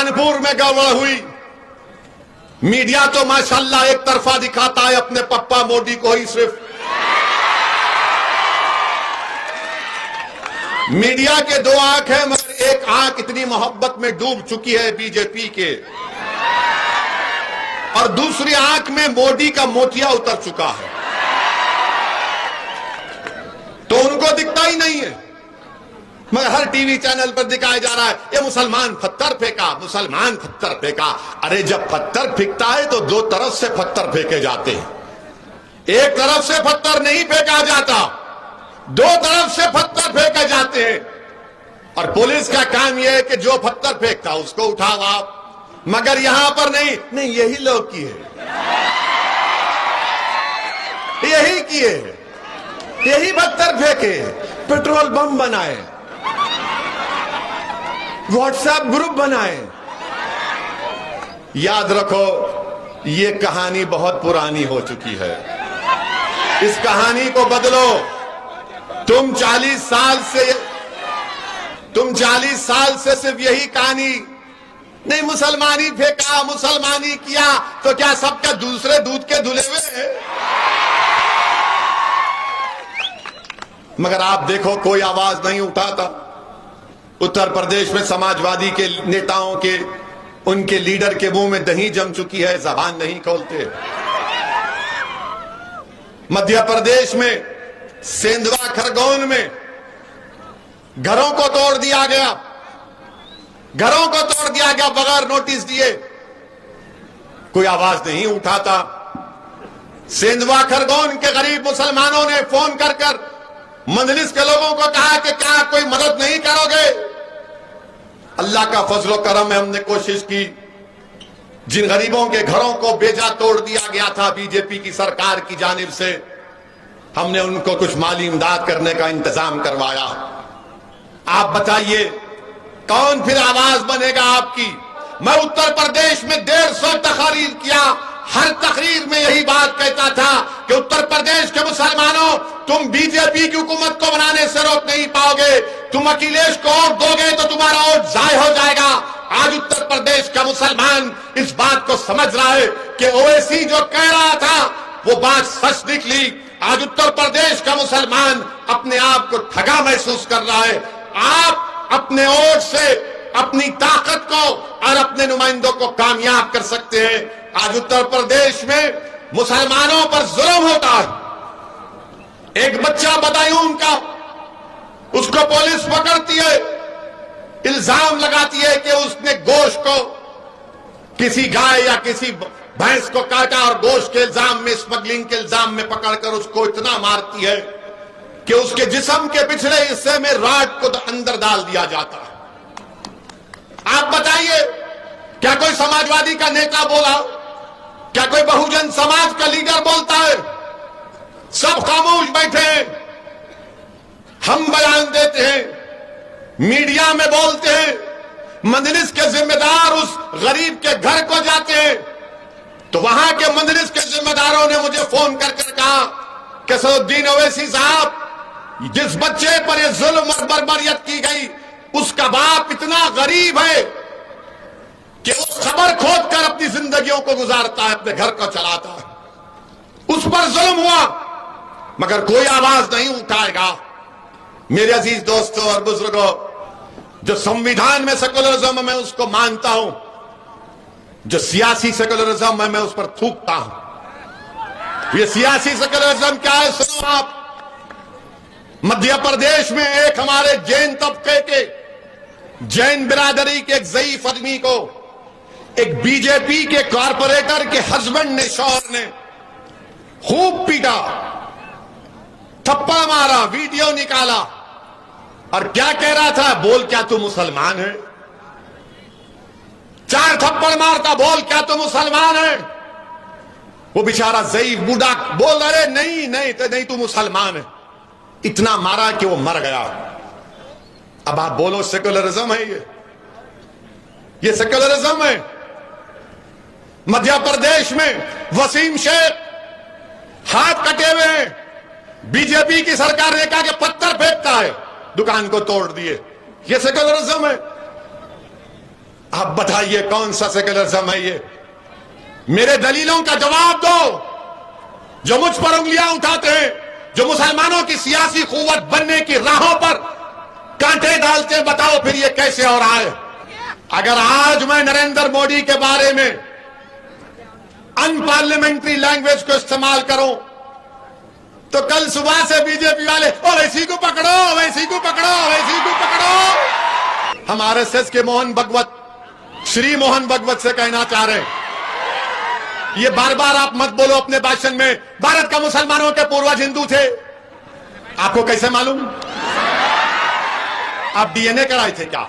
कानपुर में गड़बड़ हुई। मीडिया तो माशाल्लाह एक तरफा दिखाता है अपने पप्पा मोदी को ही सिर्फ। मीडिया के दो आंख है, मगर एक आंख इतनी मोहब्बत में डूब चुकी है बीजेपी के, और दूसरी आंख में मोदी का मोतिया उतर चुका है, तो उनको दिखता ही नहीं है। मगर हर टीवी चैनल पर दिखाया जा रहा है ये मुसलमान पत्थर फेंका, मुसलमान पत्थर फेंका। अरे जब पत्थर फेंकता है तो दो तरफ से पत्थर फेंके जाते हैं, एक तरफ से पत्थर नहीं फेंका जाता, दो तरफ से पत्थर फेंके जाते हैं। और पुलिस का काम यह है कि जो पत्थर फेंकता उसको उठाओ आप, मगर यहां पर नहीं, यही लोग किए, यही किए, यही पत्थर फेंके, पेट्रोल बम बनाए, व्हाट्सएप ग्रुप बनाए। याद रखो ये कहानी बहुत पुरानी हो चुकी है, इस कहानी को बदलो। तुम 40 साल से सिर्फ यही कहानी, नहीं मुसलमानी फेंका, मुसलमानी किया, तो क्या सबका दूसरे दूध के धुले हुए? मगर आप देखो कोई आवाज नहीं उठाता। उत्तर प्रदेश में समाजवादी के नेताओं के, उनके लीडर के मुंह में दही जम चुकी है, जबान नहीं खोलते। मध्य प्रदेश में सेंधवा खरगोन में घरों को तोड़ दिया गया, घरों को तोड़ दिया गया बगैर नोटिस दिए, कोई आवाज नहीं उठाता। सेंधवा खरगोन के गरीब मुसलमानों ने फोन कर कर मंजलिस के लोगों को कहा कि क्या कोई मदद नहीं करोगे? अल्लाह का फजलो करम है, हमने कोशिश की। जिन गरीबों के घरों को बेजा तोड़ दिया गया था बीजेपी की सरकार की जानिब से, हमने उनको कुछ माली इमदाद करने का इंतजाम करवाया। आप बताइए कौन फिर आवाज बनेगा आपकी? मैं उत्तर प्रदेश में 150 तकरीर किया, हर तकरीर में यही बात कहता था कि उत्तर प्रदेश के मुसलमानों, तुम बीजेपी की हुकूमत को बनाने से रोक नहीं पाओगे, तुम अखिलेश को वोट दोगे तो तुम्हारा वोट जाय हो जाएगा। आज उत्तर प्रदेश का मुसलमान इस बात को समझ रहा है कि ओवैसी जो कह रहा था वो बात सच निकली। आज उत्तर प्रदेश का मुसलमान अपने आप को ठगा महसूस कर रहा है। आप अपने वोट से अपनी ताकत को और अपने नुमाइंदों को कामयाब कर सकते हैं। आज उत्तर प्रदेश में मुसलमानों पर जुल्म होता है। एक बच्चा बदायूं का, उसको पुलिस पकड़ती है, इल्जाम लगाती है कि उसने गोश्त को किसी गाय या किसी भैंस को काटा, और गोश्त के इल्जाम में, स्मगलिंग के इल्जाम में पकड़कर उसको इतना मारती है कि उसके जिस्म के पिछले हिस्से में राड को अंदर डाल दिया जाता है। आप बताइए क्या कोई समाजवादी का नेता बोला? क्या कोई बहुजन समाज का लीडर बोलता है? सब खामोश बैठे हैं। हम बयान देते हैं, मीडिया में बोलते हैं, मजलिस के जिम्मेदार उस गरीब के घर को जाते हैं, तो वहां के मजलिस के जिम्मेदारों ने मुझे फोन कर कहा कि सदुद्दीन ओवैसी साहब, जिस बच्चे पर यह जुल्म और बर्बरियत की गई, उसका बाप इतना गरीब है कि वो खबर खोद कर अपनी जिंदगियों को गुजारता है, अपने घर को चलाता है। उस पर जुल्म हुआ मगर कोई आवाज नहीं उठाएगा। मेरे अजीज दोस्तों और बुजुर्गों, जो संविधान में सेकुलरिज्म मैं उसको मानता हूं, जो सियासी सेकुलरिज्म है मैं उस पर थूकता हूं। ये सियासी सेकुलरिज्म क्या है सुनो आप। मध्य प्रदेश में एक हमारे जैन तबके के, जैन बिरादरी के एक ज़ईफ आदमी को एक बीजेपी के कॉरपोरेटर के हस्बैंड ने, शौहर ने खूब पीटा, थप्पड़ मारा, वीडियो निकाला, और क्या कह रहा था? बोल क्या तू मुसलमान है? 4 थप्पड़ मारता, बोल क्या तू मुसलमान है? वो बेचारा ज़ईफ बूढ़ा बोल, अरे नहीं तू मुसलमान है। इतना मारा कि वो मर गया। अब आप बोलो सेकुलरिज्म है ये सेकुलरिज्म है। मध्य प्रदेश में वसीम शेख हाथ कटे हुए हैं, बीजेपी की सरकार ने कहा कि पत्थर फेंकता है, दुकान को तोड़ दिए। ये सेकुलरिज्म है। आप बताइए कौन सा सेक्युलरिज्म है ये? मेरे दलीलों का जवाब दो। जो मुझ पर उंगलियां उठाते हैं, जो मुसलमानों की सियासी कुव्वत बनने की राहों पर कांटे डालते हैं, बताओ फिर ये कैसे हो रहा है? अगर आज मैं नरेंद्र मोदी के बारे में अनपार्लियामेंट्री लैंग्वेज को इस्तेमाल करूं तो कल सुबह से बीजेपी वाले ओ वैसी को पकड़ो, वैसी को पकड़ो, वैसी को पकड़ो। हम आरएसएस के मोहन भगवत, श्री मोहन भगवत से कहना चाह रहे हैं, ये बार बार आप मत बोलो अपने भाषण में भारत का मुसलमानों के पूर्वज हिंदू थे। आपको कैसे मालूम? आप डीएनए कराए थे क्या?